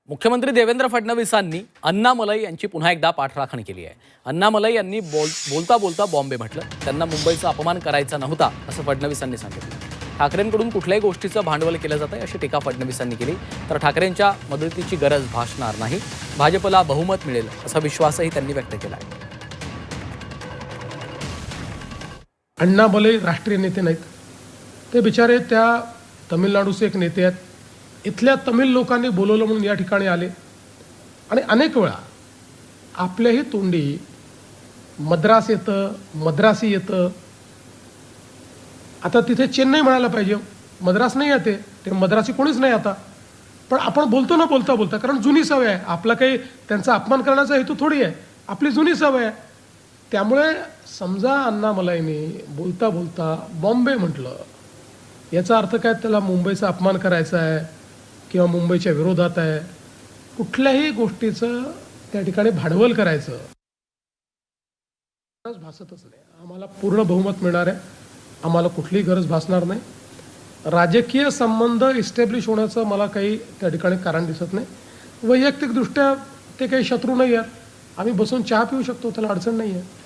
मुख्यमंत्री देवेंद्र फडणवीसांनी अण्णामलई यांची पुन्हा एकदा पाठराखण केली आहे. अण्णामलई यांनी बोलता बोलता बॉम्बे म्हटलं. त्यांना मुंबईचा अपमान करायचा नव्हता असं फडणवीसांनी सांगितलं. ठाकरेंकडून कुठल्याही गोष्टीचं भांडवल केलं जातंय अशी टीका फडणवीसांनी केली. तर ठाकरेंच्या मदतीची गरज भासणार नाही, भाजपला बहुमत मिळेल असा विश्वासही त्यांनी व्यक्त केला आहे. अण्णामलई राष्ट्रीय नेते नाहीत, ते बिचारे त्या तमिळनाडूचे एक नेते आहेत. इथल्या तमिळ लोकांनी बोलवलं म्हणून या ठिकाणी आले आणि अनेक वेळा आपल्याही तोंडी मद्रास येतं, मद्रासी येतं. आता तिथे चेन्नई म्हणायला पाहिजे, मद्रास नाही येते, ते मद्रासी कोणीच नाही आता. पण आपण बोलतो ना बोलता बोलता, कारण जुनी सवय आहे. आपला काही त्यांचा अपमान करण्याचा हेतू थोडी आहे, आपली जुनी सवय आहे. त्यामुळे समजा अण्णामलईंनी बोलता बोलता बॉम्बे म्हटलं, याचा अर्थ काय त्याला मुंबईचा अपमान करायचा आहे किंवा मुंबईच्या विरोधात आहे, कुठल्याही गोष्टीचं त्या ठिकाणी भांडवल करायचं भासतच नाही. आम्हाला पूर्ण बहुमत मिळणार आहे, आम्हाला कुठलीही गरज भासणार नाही. राजकीय संबंध इस्टॅब्लिश होण्याचं मला काही त्या ठिकाणी कारण दिसत नाही. वैयक्तिकदृष्ट्या ते काही शत्रू नाही आहेत, आम्ही बसून चहा पिऊ शकतो, त्याला अडचण नाही आहे.